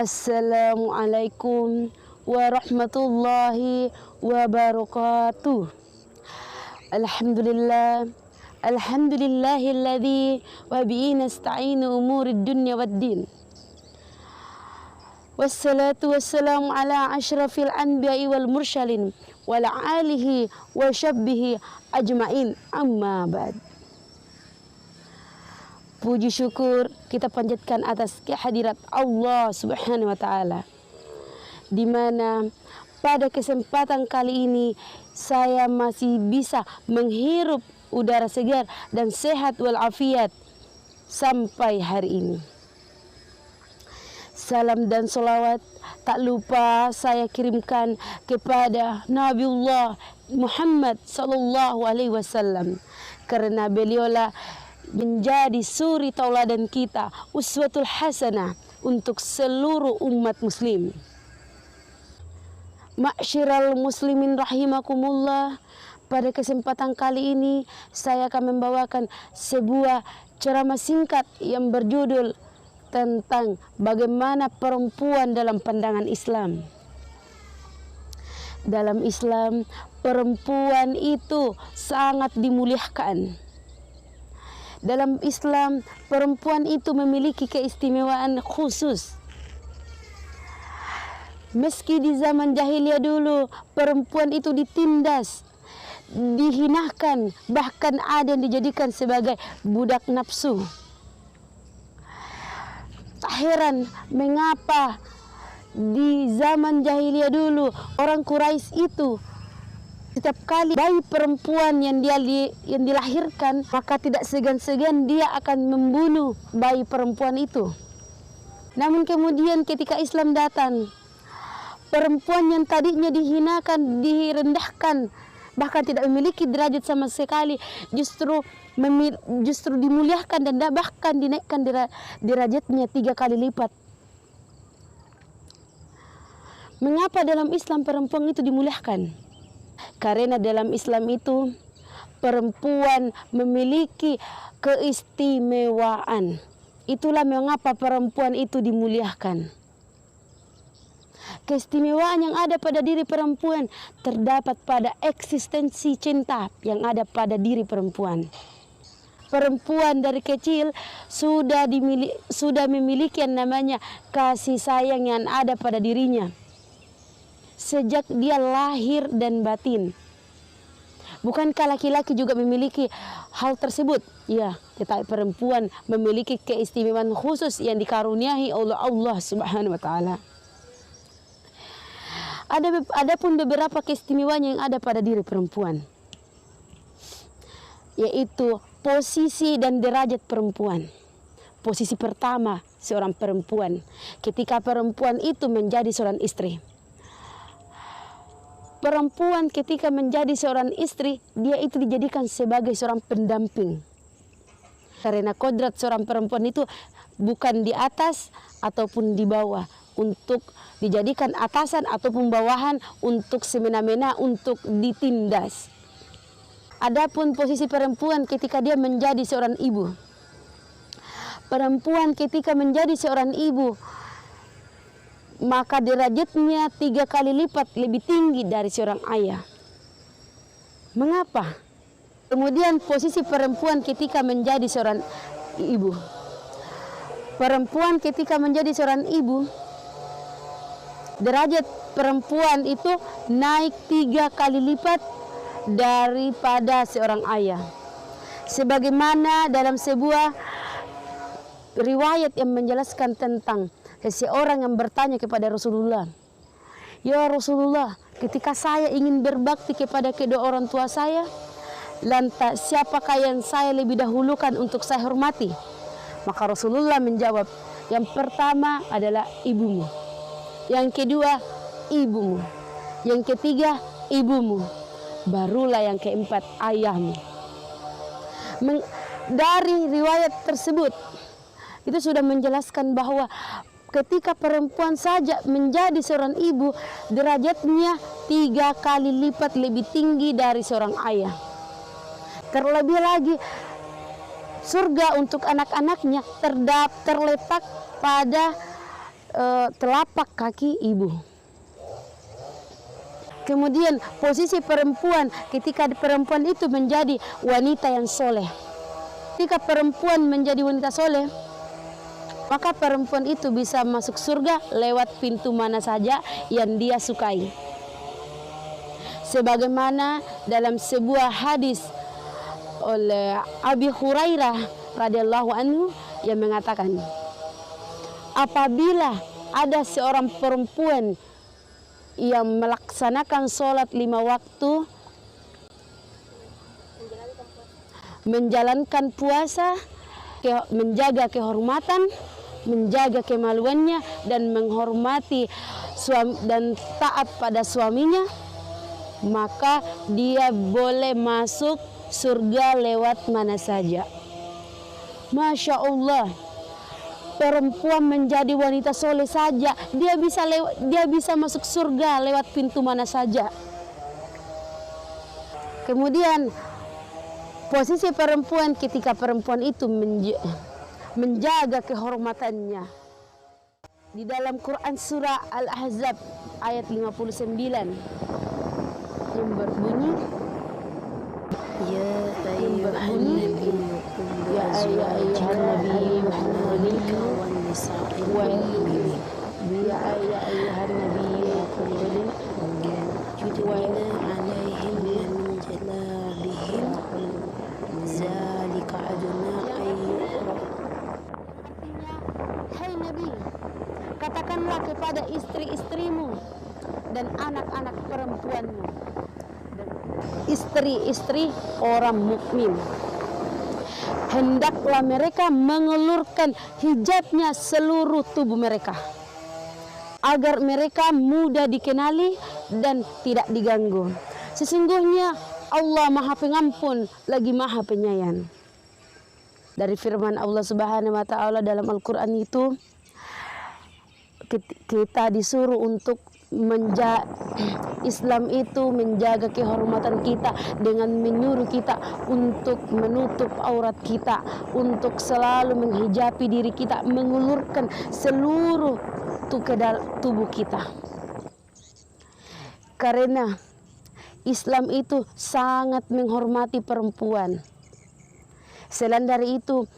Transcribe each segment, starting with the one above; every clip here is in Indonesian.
Assalamualaikum warahmatullahi wabarakatuh. Alhamdulillah, alhamdulillahilladzi wa bihi nasta'inu umurid dunya waddin. Wassalatu wassalamu ala asyrafil anbiya'i wal mursalin wa ala alihi wa syabbihi ajma'in, amma ba'd. Puji syukur kita panjatkan atas kehadirat Allah Subhanahu wa taala, di mana pada kesempatan kali ini saya masih bisa menghirup udara segar dan sehat walafiat sampai hari ini. Salam dan salawat tak lupa saya kirimkan kepada Nabiullah Muhammad sallallahu alaihi wasallam, karena beliaulah menjadi suri tauladan kita, uswatul hasanah untuk seluruh umat muslim. Ma'syiral muslimin rahimakumullah, pada kesempatan kali ini saya akan membawakan sebuah ceramah singkat yang berjudul tentang bagaimana perempuan dalam pandangan Islam. Dalam Islam, perempuan itu sangat dimuliakan. Dalam Islam, perempuan itu memiliki keistimewaan khusus. Meski di zaman jahiliyah dulu, perempuan itu ditindas, dihinakan, bahkan ada yang dijadikan sebagai budak nafsu. Tak heran mengapa di zaman jahiliyah dulu orang Quraisy itu setiap kali bayi perempuan yang dilahirkan, maka tidak segan-segan dia akan membunuh bayi perempuan itu. Namun kemudian ketika Islam datang, perempuan yang tadinya dihinakan, direndahkan, bahkan tidak memiliki derajat sama sekali, justru dimuliakan dan bahkan dinaikkan derajatnya 3 kali lipat. Mengapa dalam Islam perempuan itu dimuliakan? Karena dalam Islam itu perempuan memiliki keistimewaan. Itulah mengapa perempuan itu dimuliakan. Keistimewaan yang ada pada diri perempuan terdapat pada eksistensi cinta yang ada pada diri perempuan. Perempuan dari kecil sudah memiliki yang namanya kasih sayang yang ada pada dirinya sejak dia lahir dan batin. Bukankah laki-laki juga memiliki hal tersebut? Ya, tetapi perempuan memiliki keistimewaan khusus yang dikaruniai oleh Allah Subhanahu wa taala. Ada pun beberapa keistimewaan yang ada pada diri perempuan, yaitu posisi dan derajat perempuan. Posisi pertama seorang perempuan ketika perempuan itu menjadi seorang istri. Perempuan ketika menjadi seorang istri, dia itu dijadikan sebagai seorang pendamping. Karena kodrat seorang perempuan itu bukan di atas ataupun di bawah, untuk dijadikan atasan ataupun bawahan, untuk semena-mena, untuk ditindas. Adapun posisi perempuan ketika dia menjadi seorang ibu. Perempuan ketika menjadi seorang ibu, maka derajatnya 3 kali lipat lebih tinggi dari seorang ayah. Mengapa? Kemudian posisi perempuan ketika menjadi seorang ibu. Perempuan ketika menjadi seorang ibu, derajat perempuan itu naik 3 kali lipat daripada seorang ayah. Sebagaimana dalam sebuah riwayat yang menjelaskan tentang seseorang yang bertanya kepada Rasulullah, "Ya Rasulullah, ketika saya ingin berbakti kepada kedua orang tua saya, lantas siapakah yang saya lebih dahulukan untuk saya hormati?" Maka Rasulullah menjawab, "Yang pertama adalah ibumu, yang kedua ibumu, yang ketiga ibumu, barulah yang keempat ayahmu." Dari riwayat tersebut itu sudah menjelaskan bahwa ketika perempuan saja menjadi seorang ibu, derajatnya 3 kali lipat lebih tinggi dari seorang ayah. Terlebih lagi, surga untuk anak-anaknya terletak pada telapak kaki ibu. Kemudian posisi perempuan ketika perempuan itu menjadi wanita yang soleh. Ketika perempuan menjadi wanita soleh, maka perempuan itu bisa masuk surga lewat pintu mana saja yang dia sukai. Sebagaimana dalam sebuah hadis oleh Abi Hurairah radhiyallahu anhu yang mengatakan, apabila ada seorang perempuan yang melaksanakan sholat 5 waktu, menjalankan puasa, menjaga kehormatan, menjaga kemaluannya, dan menghormati suami dan taat pada suaminya, maka dia boleh masuk surga lewat mana saja. Masya Allah, perempuan menjadi wanita soleh saja, dia bisa masuk surga lewat pintu mana saja. Kemudian posisi perempuan ketika perempuan itu menjaga kehormatannya. Di dalam Quran surah Al-Ahzab ayat 59 yang berbunyi, Ya ayyuhan nabi ya ayyuhan nabi wan nisa'i ya ayyuhan nabi yudnina 'alaihinna min jalabihin zalika adna ayyurab. Hai Nabi, katakanlah kepada istri-istrimu dan anak-anak perempuanmu, istri-istri orang mukmin, hendaklah mereka mengelurkan hijabnya seluruh tubuh mereka agar mereka mudah dikenali dan tidak diganggu. Sesungguhnya Allah Maha Pengampun lagi Maha Penyayang. Dari firman Allah Subhanahu wa taala dalam Al-Qur'an itu, kita disuruh untuk Islam itu menjaga kehormatan kita dengan menyuruh kita untuk menutup aurat kita, untuk selalu menghijabi diri kita, mengulurkan seluruh tubuh kita. Karena Islam itu sangat menghormati perempuan. Selain dari itu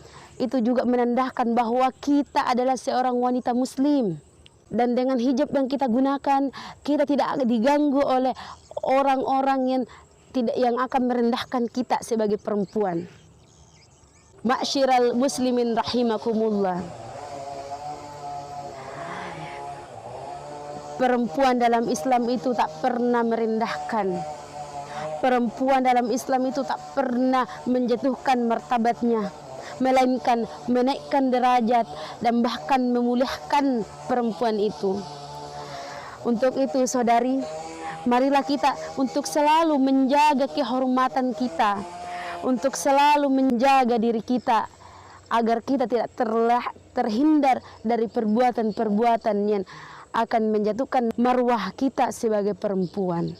juga menandakan bahwa kita adalah seorang wanita muslim. Dan dengan hijab yang kita gunakan, kita tidak diganggu oleh orang-orang yang akan merendahkan kita sebagai perempuan. Ma'syiral muslimin rahimakumullah. Perempuan dalam Islam itu tak pernah merendahkan. Perempuan dalam Islam itu tak pernah menjatuhkan martabatnya, melainkan menaikkan derajat dan bahkan memuliakan perempuan itu. Untuk itu saudari, marilah kita untuk selalu menjaga kehormatan kita, untuk selalu menjaga diri kita agar kita tidak terhindar dari perbuatan-perbuatan yang akan menjatuhkan marwah kita sebagai perempuan.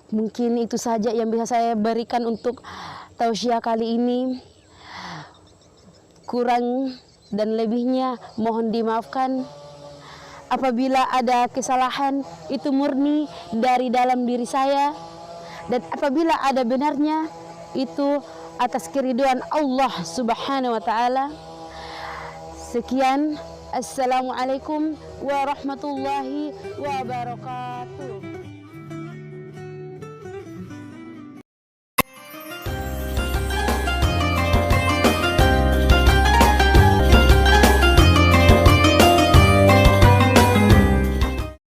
Mungkin itu saja yang bisa saya berikan untuk tausiah kali ini. Kurang dan lebihnya mohon dimaafkan. Apabila ada kesalahan, itu murni dari dalam diri saya, dan apabila ada benarnya, itu atas keridhaan Allah Subhanahu wa taala. Sekian, assalamualaikum warahmatullahi wabarakatuh.